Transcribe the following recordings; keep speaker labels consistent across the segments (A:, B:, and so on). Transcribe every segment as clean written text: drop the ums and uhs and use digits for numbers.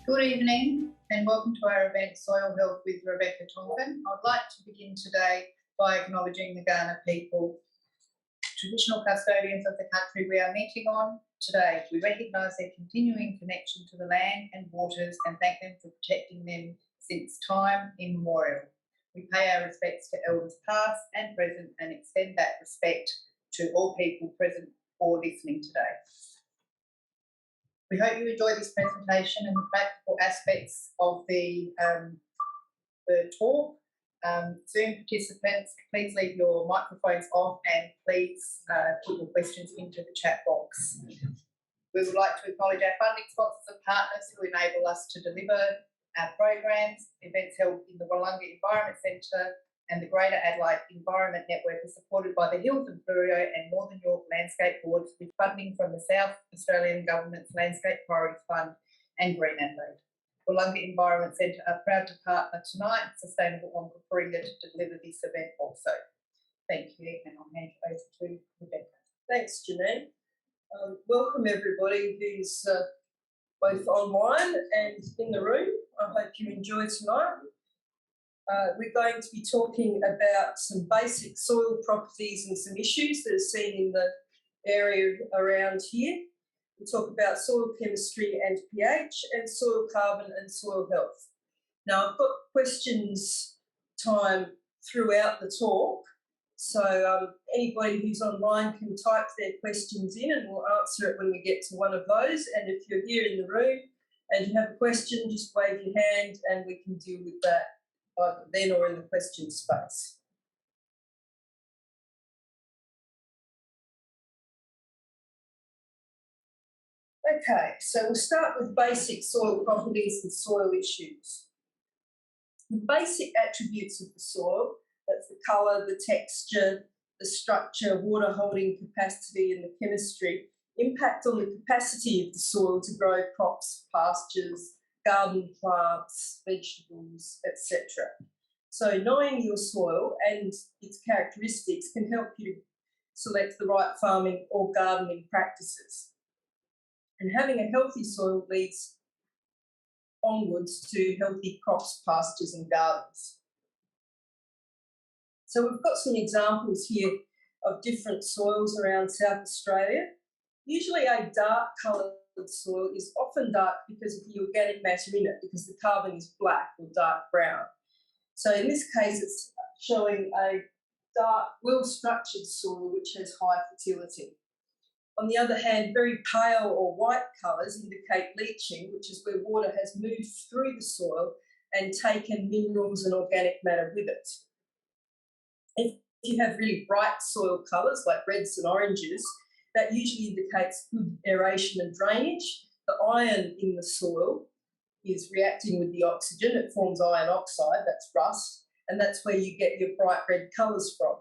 A: Good evening and welcome to our event Soil Health with Rebecca Tonkin. I'd like to begin today by acknowledging the Kaurna people, traditional custodians of the country we are meeting on today. We recognise their continuing connection to the land and waters and thank them for protecting them since time immemorial. We pay our respects to elders past and present and extend that respect to all people present or listening today. We hope you enjoy this presentation and the practical aspects of the talk. Zoom participants, please leave your microphones off and please put your questions into the chat box. We would like to acknowledge our funding sponsors and partners who enable us to deliver our programs. Events held in the Willunga Environment Centre and the Greater Adelaide Environment Network are supported by the Hills and Fleurieu and Northern York Landscape Boards with funding from the South Australian Government's Landscape Priorities Fund and Green Adelaide. Willunga Environment Centre are proud to partner tonight with Sustainable Wonga Fleurieu to deliver this event also. Thank you, and I'll hand you over to Rebecca.
B: Thanks, Janine. Welcome everybody who's both online and in the room. I hope you enjoy tonight. We're going to be talking about some basic soil properties and some issues that are seen in the area around here. We'll talk about soil chemistry and pH and soil carbon and soil health. Now, I've got questions time throughout the talk, so anybody who's online can type their questions in and we'll answer it when we get to one of those. And if you're here in the room and you have a question, just wave your hand and we can deal with that either then or in the question space. Okay, so we'll start with basic soil properties and soil issues. The basic attributes of the soil, that's the colour, the texture, the structure, water holding capacity and the chemistry, impact on the capacity of the soil to grow crops, pastures, garden plants, vegetables, etc. So knowing your soil and its characteristics can help you select the right farming or gardening practices. And having a healthy soil leads onwards to healthy crops, pastures and gardens. So we've got some examples here of different soils around South Australia. Usually a dark coloured soil is often dark because of the organic matter in it, because the carbon is black or dark brown. So in this case, it's showing a dark, well-structured soil which has high fertility. On the other hand, very pale or white colours indicate leaching, which is where water has moved through the soil and taken minerals and organic matter with it. If you have really bright soil colours like reds and oranges, that usually indicates good aeration and drainage. The iron in the soil is reacting with the oxygen. It forms iron oxide, that's rust, and that's where you get your bright red colours from.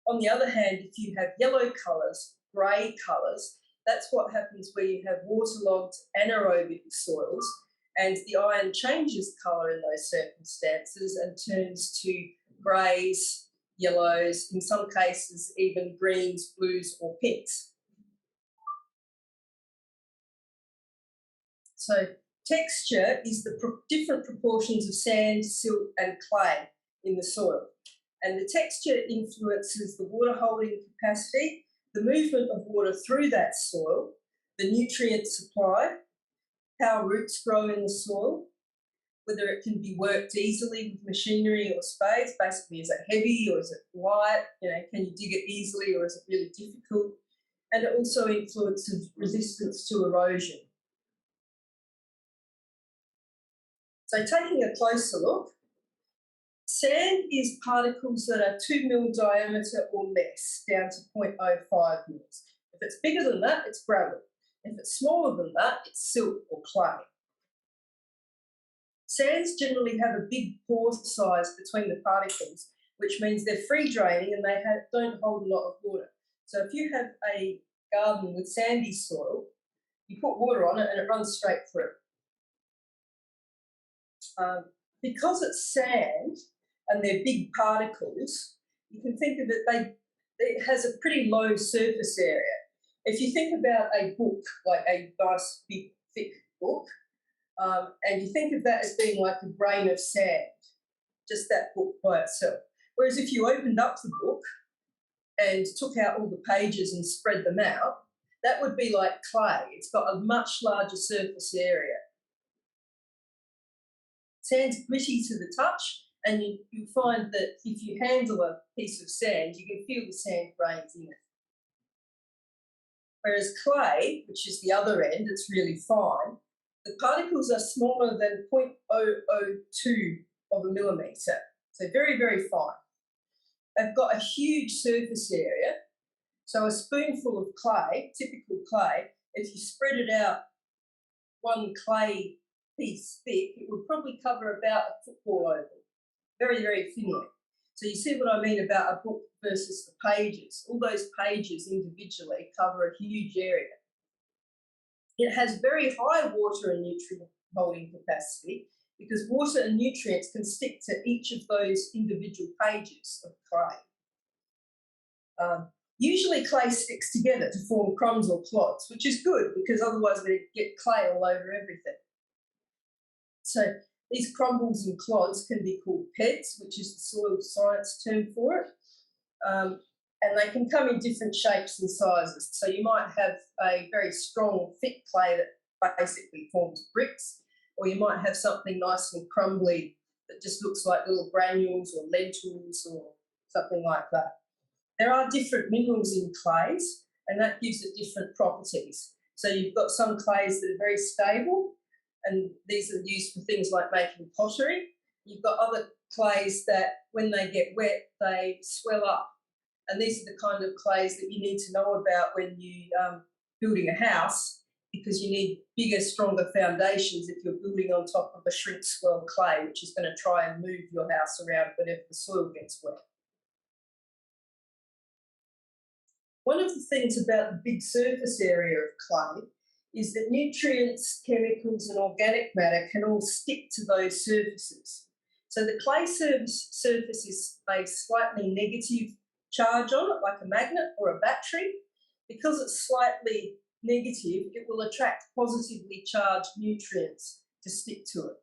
B: On the other hand, if you have yellow colours, grey colours, that's what happens where you have waterlogged anaerobic soils and the iron changes colour in those circumstances and turns to greys, yellows, in some cases even greens, blues or pinks. So texture is the different proportions of sand, silt and clay in the soil. And the texture influences the water holding capacity, the movement of water through that soil, the nutrient supply, how roots grow in the soil, whether it can be worked easily with machinery or spades. Basically, is it heavy or is it light? Can you dig it easily or is it really difficult? And it also influences resistance to erosion. So taking a closer look, sand is particles that are 2 mil diameter or less, down to 0.05 mils. If it's bigger than that, it's gravel. If it's smaller than that, it's silt or clay. Sands generally have a big pore size between the particles, which means they're free draining and they don't hold a lot of water. So if you have a garden with sandy soil, you put water on it and it runs straight through. Because it's sand and they're big particles, you can think of it has a pretty low surface area. If you think about a book, like a nice big thick book, And you think of that as being like a grain of sand, just that book by itself. Whereas if you opened up the book and took out all the pages and spread them out, that would be like clay. It's got a much larger surface area. Sand's gritty to the touch, and you find that if you handle a piece of sand, you can feel the sand grains in it. Whereas clay, which is the other end, it's really fine, the particles are smaller than 0.002 of a millimetre, so very, very fine. They've got a huge surface area, so a spoonful of clay, typical clay, if you spread it out one clay piece thick, it would probably cover about a football oval, very, very thinly. So you see what I mean about a book versus the pages. All those pages individually cover a huge area. It has very high water and nutrient holding capacity because water and nutrients can stick to each of those individual pages of clay. Usually clay sticks together to form crumbs or clods, which is good because otherwise we'd get clay all over everything. So these crumbles and clods can be called PEDs, which is the soil science term for it. And they can come in different shapes and sizes. So you might have a very strong, thick clay that basically forms bricks, or you might have something nice and crumbly that just looks like little granules or lentils or something like that. There are different minerals in clays, and that gives it different properties. So you've got some clays that are very stable, and these are used for things like making pottery. You've got other clays that, when they get wet, they swell up. And these are the kind of clays that you need to know about when you're building a house, because you need bigger, stronger foundations if you're building on top of a shrink-swell clay, which is going to try and move your house around whenever the soil gets wet. One of the things about the big surface area of clay is that nutrients, chemicals and organic matter can all stick to those surfaces. So the clay surface is a slightly negative charge on it, like a magnet or a battery. Because it's slightly negative, it will attract positively charged nutrients to stick to it.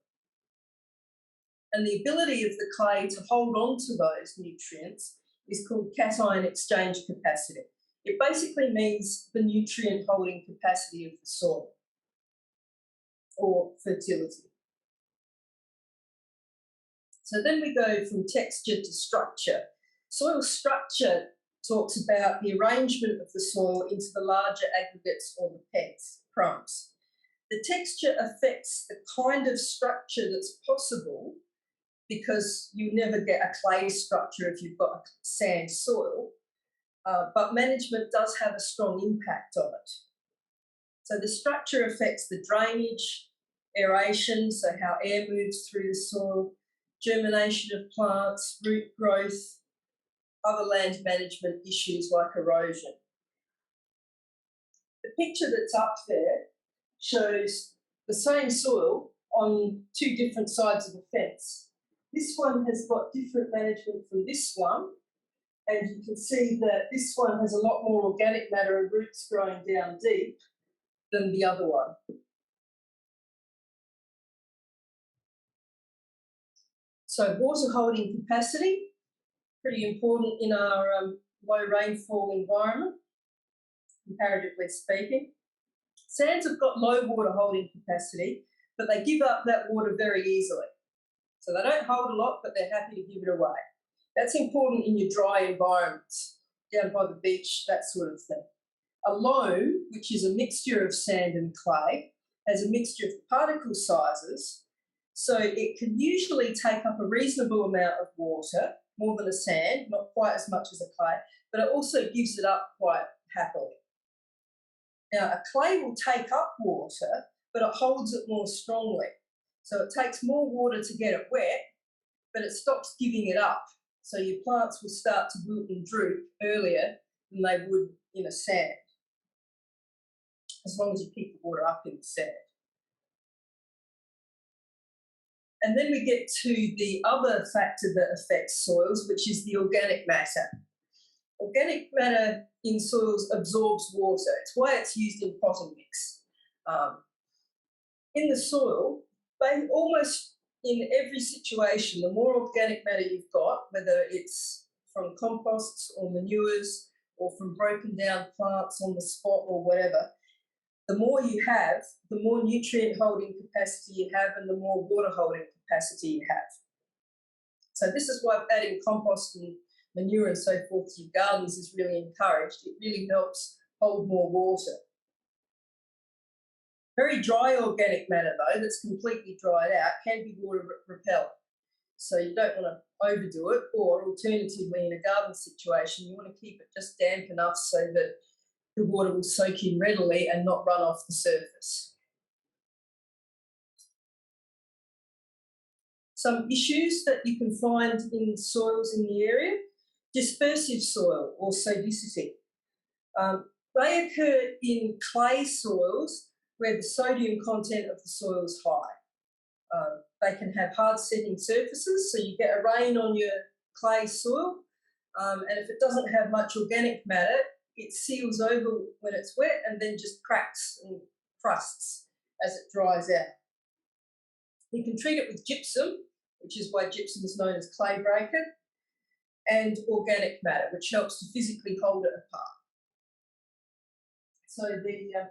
B: And the ability of the clay to hold on to those nutrients is called cation exchange capacity. It basically means the nutrient holding capacity of the soil, or fertility. So then we go from texture to structure. Soil structure talks about the arrangement of the soil into the larger aggregates or the PEDs, crumbs. The texture affects the kind of structure that's possible, because you never get a clay structure if you've got a sand soil, but management does have a strong impact on it. So the structure affects the drainage, aeration, so how air moves through the soil, germination of plants, root growth, other land management issues like erosion. The picture that's up there shows the same soil on two different sides of a fence. This one has got different management from this one, and you can see that this one has a lot more organic matter and roots growing down deep than the other one. So water holding capacity, pretty important in our low rainfall environment, comparatively speaking. Sands have got low water holding capacity, but they give up that water very easily. So they don't hold a lot, but they're happy to give it away. That's important in your dry environments, down by the beach, that sort of thing. A loam, which is a mixture of sand and clay, has a mixture of particle sizes, so it can usually take up a reasonable amount of water, more than a sand, not quite as much as a clay, but it also gives it up quite happily. Now, a clay will take up water, but it holds it more strongly. So it takes more water to get it wet, but it stops giving it up. So your plants will start to wilt and droop earlier than they would in a sand, as long as you keep the water up in the sand. And then we get to the other factor that affects soils, which is the organic matter. Organic matter in soils absorbs water. It's why it's used in potting mix. in the soil, they almost in every situation, the more organic matter you've got, whether it's from composts or manures or from broken down plants on the spot or whatever, the more you have, the more nutrient holding capacity you have and the more water holding capacity you have. So this is why adding compost and manure and so forth to your gardens is really encouraged. It really helps hold more water. Very dry organic matter, though, that's completely dried out, can be water repellent. So you don't want to overdo it, or alternatively, in a garden situation, you want to keep it just damp enough so that the water will soak in readily and not run off the surface. Some issues that you can find in soils in the area: dispersive soil or sodicity. They occur in clay soils where the sodium content of the soil is high. They can have hard setting surfaces, so you get a rain on your clay soil, and if it doesn't have much organic matter, it seals over when it's wet and then just cracks and crusts as it dries out. You can treat it with gypsum, which is why gypsum is known as clay breaker, and organic matter, which helps to physically hold it apart. So the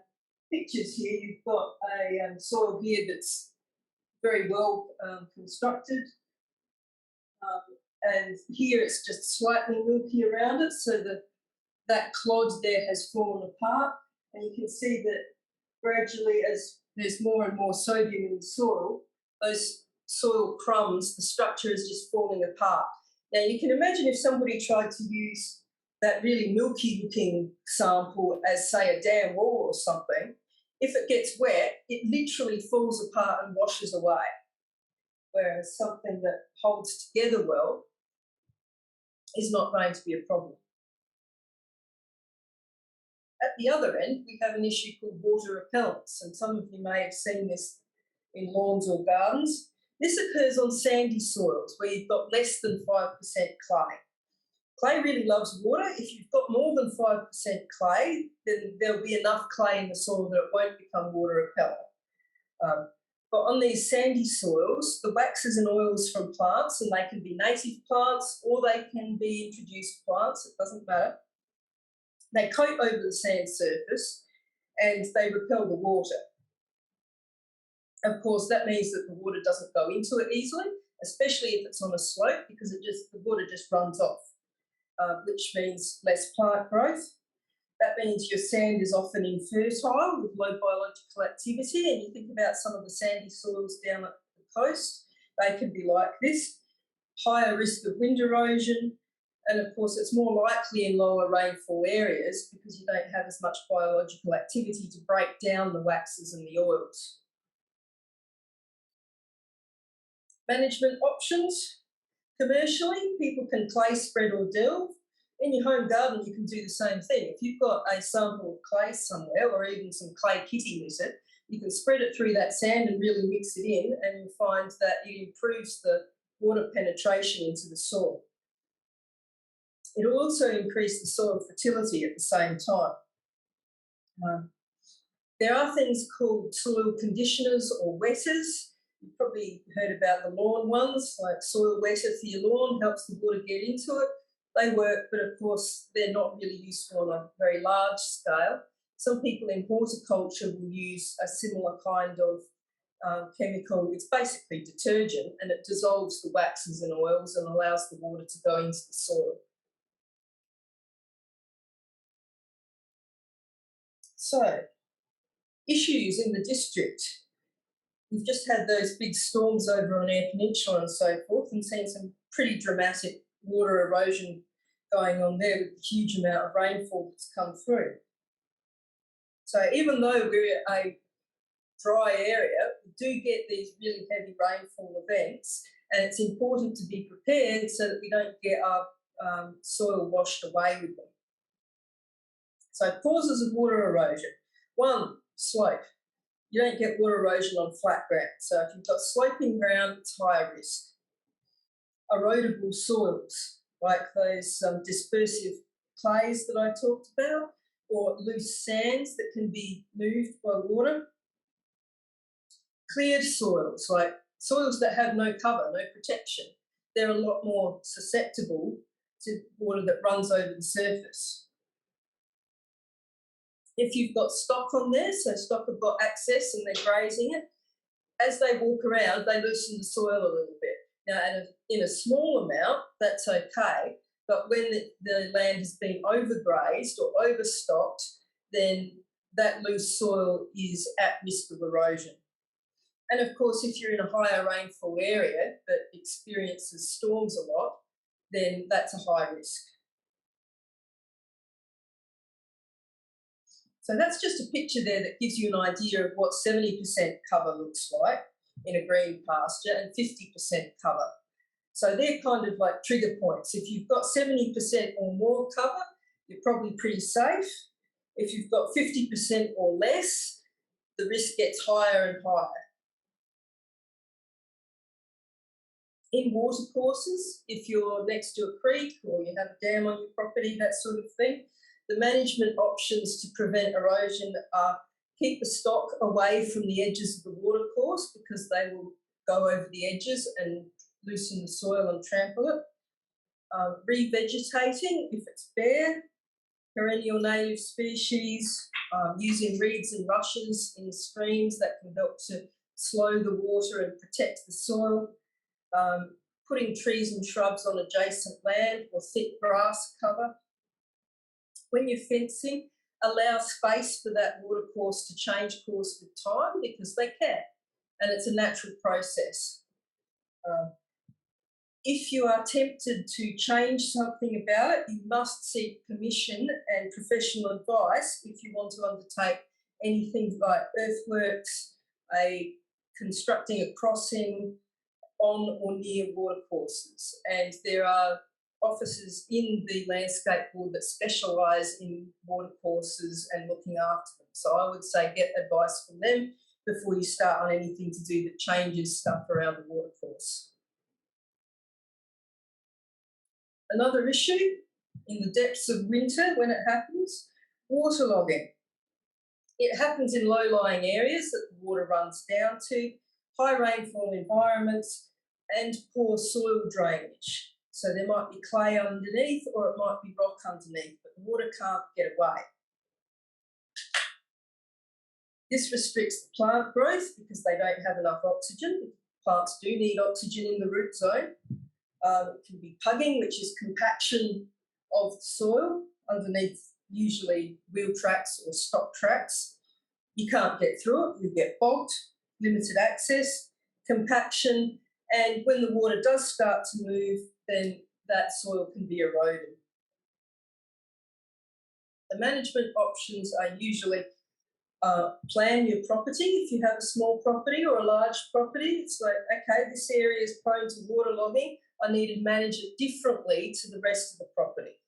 B: pictures here, you've got a soil here that's very well constructed, and here it's just slightly milky around it, so that clod there has fallen apart, and you can see that gradually, as there's more and more sodium in the soil, those soil crumbs, the structure is just falling apart. Now you can imagine if somebody tried to use that really milky looking sample as, say, a dam wall or something, if it gets wet, it literally falls apart and washes away. Whereas something that holds together well is not going to be a problem. At the other end, we have an issue called water repellents, and some of you may have seen this in lawns or gardens. This occurs on sandy soils where you've got less than 5% clay. Clay really loves water. If you've got more than 5% clay, then there'll be enough clay in the soil that it won't become water repellent. But on these sandy soils, the waxes and oils from plants, and they can be native plants or they can be introduced plants, it doesn't matter. They coat over the sand surface and they repel the water. Of course, that means that the water doesn't go into it easily, especially if it's on a slope, because the water just runs off, which means less plant growth. That means your sand is often infertile with low biological activity, and you think about some of the sandy soils down at the coast, they can be like this: higher risk of wind erosion, and of course it's more likely in lower rainfall areas because you don't have as much biological activity to break down the waxes and the oils. Management options. Commercially, people can clay spread or delve. In your home garden, you can do the same thing. If you've got a sample of clay somewhere, or even some clay kitty litter, you can spread it through that sand and really mix it in, and you'll find that it improves the water penetration into the soil. It will also increase the soil fertility at the same time. There are things called soil conditioners or wetters. You've probably heard about the lawn ones, like soil wetter for your lawn, helps the water get into it. They work, but of course they're not really useful on a very large scale. Some people in horticulture will use a similar kind of chemical. It's basically detergent, and it dissolves the waxes and oils and allows the water to go into the soil. So, issues in the district. We've just had those big storms over on Eyre Peninsula and so forth, and seen some pretty dramatic water erosion going on there with the huge amount of rainfall that's come through. So even though we're a dry area, we do get these really heavy rainfall events, and it's important to be prepared so that we don't get our soil washed away with them. So causes of water erosion. 1, slope. You don't get water erosion on flat ground. So if you've got sloping ground, it's higher risk. Erodible soils, like those dispersive clays that I talked about, or loose sands that can be moved by water. cleared soils, like soils that have no cover, no protection, they're a lot more susceptible to water that runs over the surface. If you've got stock on there, so stock have got access and they're grazing it, as they walk around, they loosen the soil a little bit. Now, in a small amount, that's okay, but when the land has been overgrazed or overstocked, then that loose soil is at risk of erosion. And of course, if you're in a higher rainfall area that experiences storms a lot, then that's a high risk. So that's just a picture there that gives you an idea of what 70% cover looks like in a green pasture and 50% cover. So they're kind of like trigger points. If you've got 70% or more cover, you're probably pretty safe. If you've got 50% or less, the risk gets higher and higher. In watercourses, if you're next to a creek or you have a dam on your property, that sort of thing, the management options to prevent erosion are keep the stock away from the edges of the watercourse because they will go over the edges and loosen the soil and trample it. Revegetating, if it's bare, perennial native species, using reeds and rushes in streams that can help to slow the water and protect the soil. Putting trees and shrubs on adjacent land or thick grass cover. When you're fencing, allow space for that watercourse to change course with time because they can, and it's a natural process. If you are tempted to change something about it, you must seek permission and professional advice if you want to undertake anything like earthworks, constructing a crossing on or near watercourses. And there are officers in the Landscape Board that specialise in watercourses and looking after them. So I would say get advice from them before you start on anything to do that changes stuff around the watercourse. Another issue in the depths of winter when it happens, waterlogging. It happens in low-lying areas that the water runs down to, high rainfall environments and poor soil drainage. So there might be clay underneath or it might be rock underneath, but the water can't get away. This restricts the plant growth because they don't have enough oxygen. Plants do need oxygen in the root zone. It can be pugging, which is compaction of the soil underneath usually wheel tracks or stock tracks. You can't get through it, you get bogged, limited access, compaction, and when the water does start to move, then that soil can be eroded. The management options are usually plan your property. If you have a small property or a large property, it's like, okay, this area is prone to waterlogging. I need to manage it differently to the rest of the property.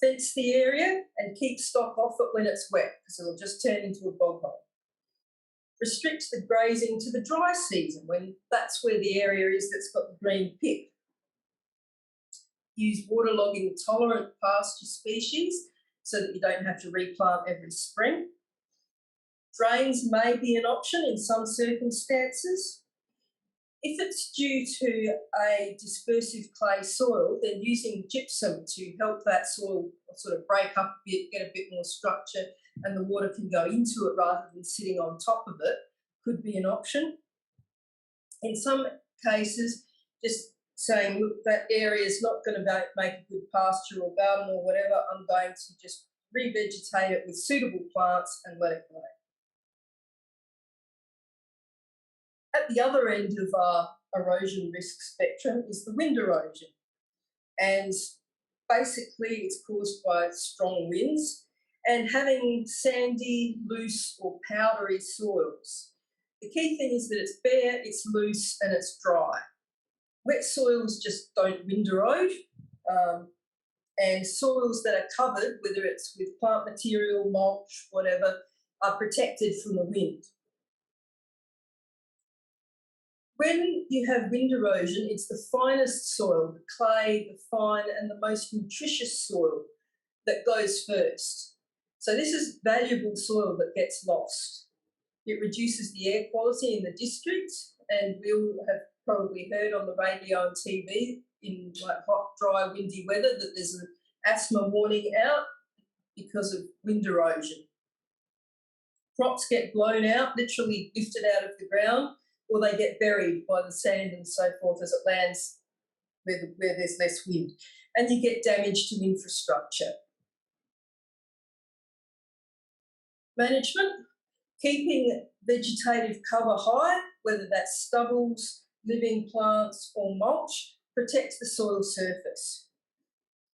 B: Fence the area and keep stock off it when it's wet because it'll just turn into a bog hole. Restrict the grazing to the dry season when that's where the area is that's got the green pip. Use waterlogging tolerant pasture species so that you don't have to replant every spring. Drains may be an option in some circumstances. If it's due to a dispersive clay soil, then using gypsum to help that soil sort of break up a bit, get a bit more structure, and the water can go into it rather than sitting on top of it could be an option. In some cases, just saying, look, that area is not going to make a good pasture or garden or whatever, I'm going to just revegetate it with suitable plants and let it go. At the other end of our erosion risk spectrum is the wind erosion. And basically it's caused by strong winds and having sandy, loose or powdery soils. The key thing is that it's bare, it's loose and it's dry. Wet soils just don't wind erode, and soils that are covered, whether it's with plant material, mulch, whatever, are protected from the wind. When you have wind erosion, it's the finest soil, the clay, the fine and the most nutritious soil that goes first. So this is valuable soil that gets lost. It reduces the air quality in the district, and we all have probably heard on the radio and TV in like hot, dry, windy weather that there's an asthma warning out because of wind erosion. Crops get blown out, literally lifted out of the ground, or they get buried by the sand and so forth as it lands where there's less wind. And you get damage to infrastructure. Management, keeping vegetative cover high, whether that's stubbles, living plants or mulch, protects the soil surface.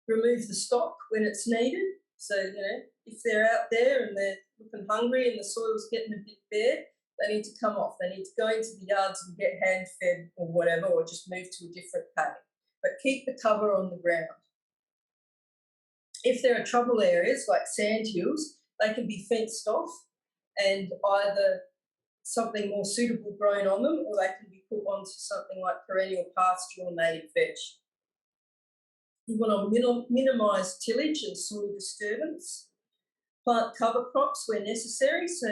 B: Remove the stock when it's needed. So, if they're out there and they're looking hungry and the soil's getting a bit bare, they need to come off. They need to go into the yards and get hand-fed or whatever, or just move to a different paddock. But keep the cover on the ground. If there are trouble areas like sand hills, they can be fenced off and either something more suitable grown on them, or they can be put onto something like perennial pasture or native veg. You want to minimise tillage and soil disturbance. Plant cover crops where necessary. So,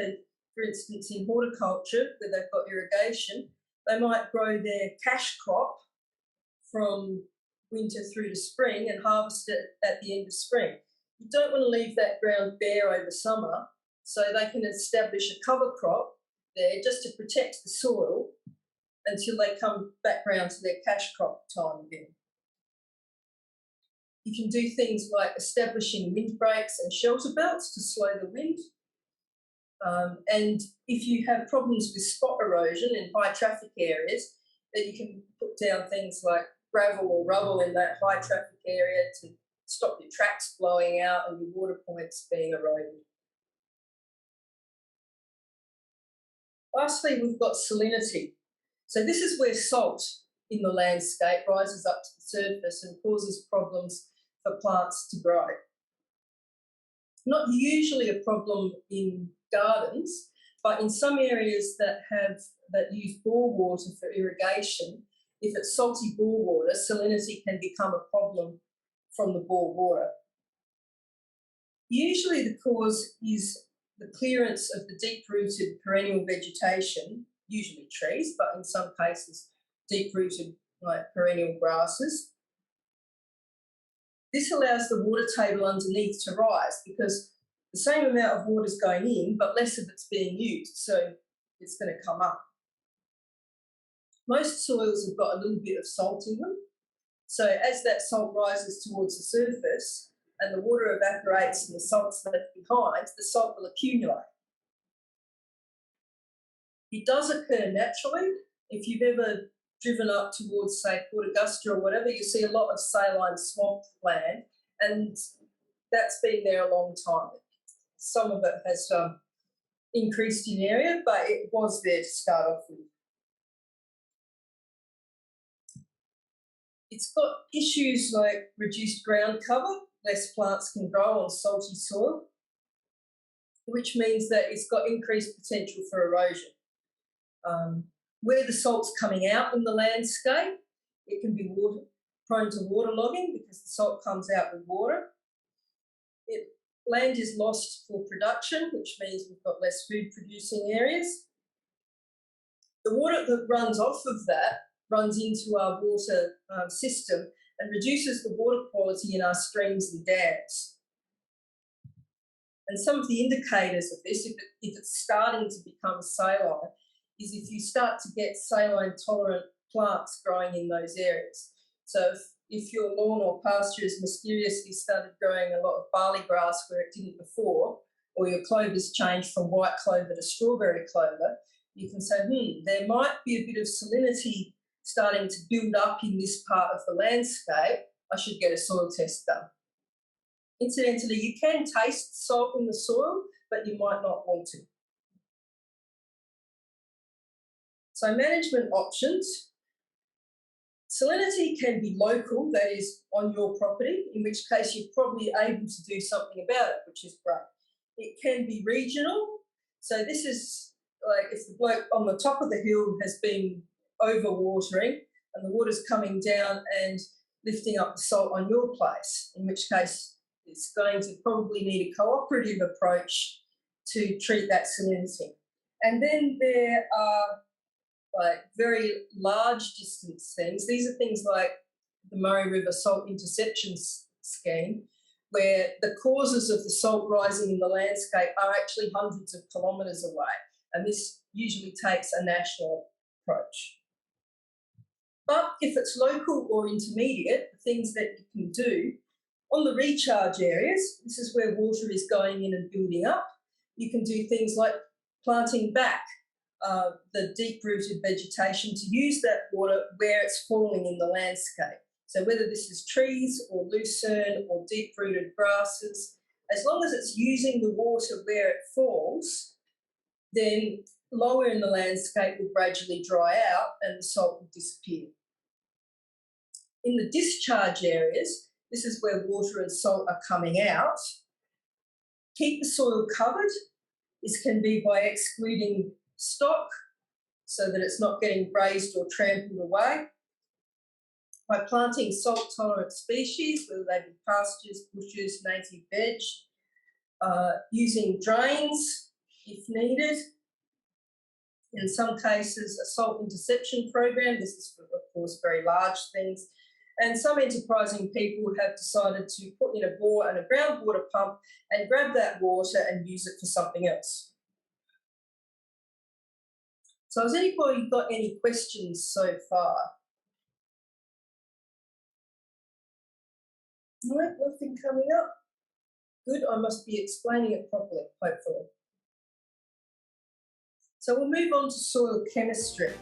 B: for instance, in horticulture, where they've got irrigation, they might grow their cash crop from winter through to spring and harvest it at the end of spring. You don't want to leave that ground bare over summer, so they can establish a cover crop there just to protect the soil until they come back round to their cash crop time again. You can do things like establishing windbreaks and shelter belts to slow the wind. And if you have problems with spot erosion in high traffic areas, then you can put down things like gravel or rubble in that high traffic area to stop your tracks blowing out and your water points being eroded. Lastly, we've got salinity. So this is where salt in the landscape rises up to the surface and causes problems for plants to grow. Not usually a problem in gardens, but in some areas that use bore water for irrigation, if it's salty bore water, salinity can become a problem from the bore water. Usually the cause is the clearance of the deep-rooted perennial vegetation, usually trees, but in some cases deep-rooted like perennial grasses. This allows the water table underneath to rise because the same amount of water is going in, but less of it's being used, so it's going to come up. Most soils have got a little bit of salt in them, so as that salt rises towards the surface and the water evaporates and the salt's left behind, the salt will accumulate. It does occur naturally. If you've ever driven up towards, say, Port Augusta or whatever, you see a lot of saline swamp land, and that's been there a long time. Some of it has increased in area, but it was there to start off with. It's got issues like reduced ground cover, less plants can grow on salty soil, which means that it's got increased potential for erosion. Where the salt's coming out in the landscape, it can be prone to waterlogging because the salt comes out with water. Land is lost for production, which means we've got less food producing areas. The water that runs off of that runs into our water system and reduces the water quality in our streams and dams. And some of the indicators of this, if it's starting to become saline, is if you start to get saline-tolerant plants growing in those areas. So if your lawn or pasture has mysteriously started growing a lot of barley grass where it didn't before, or your clover's changed from white clover to strawberry clover, you can say, there might be a bit of salinity starting to build up in this part of the landscape. I should get a soil test done. Incidentally, you can taste salt in the soil, but you might not want to. So management options. Salinity can be local, that is on your property, in which case you're probably able to do something about it, which is great. It can be regional. So this is like if the bloke on the top of the hill has been overwatering and the water's coming down and lifting up the salt on your place, in which case it's going to probably need a cooperative approach to treat that salinity. And then there are like very large distance things. These are things like the Murray River Salt Interception Scheme, where the causes of the salt rising in the landscape are actually hundreds of kilometres away, and this usually takes a national approach. But if it's local or intermediate, the things that you can do, on the recharge areas, this is where water is going in and building up, you can do things like planting back the deep-rooted vegetation to use that water where it's falling in the landscape. So whether this is trees or lucerne or deep-rooted grasses, as long as it's using the water where it falls, then lower in the landscape will gradually dry out and the salt will disappear. In the discharge areas, this is where water and salt are coming out. Keep the soil covered. This can be by excluding stock so that it's not getting grazed or trampled away. By planting salt-tolerant species, whether they be pastures, bushes, native veg, using drains if needed. In some cases, a salt interception program. This is for, of course, very large things. And some enterprising people have decided to put in a bore and a groundwater pump and grab that water and use it for something else. So has anybody got any questions so far? No, nothing coming up. Good, I must be explaining it properly, hopefully. So we'll move on to soil chemistry.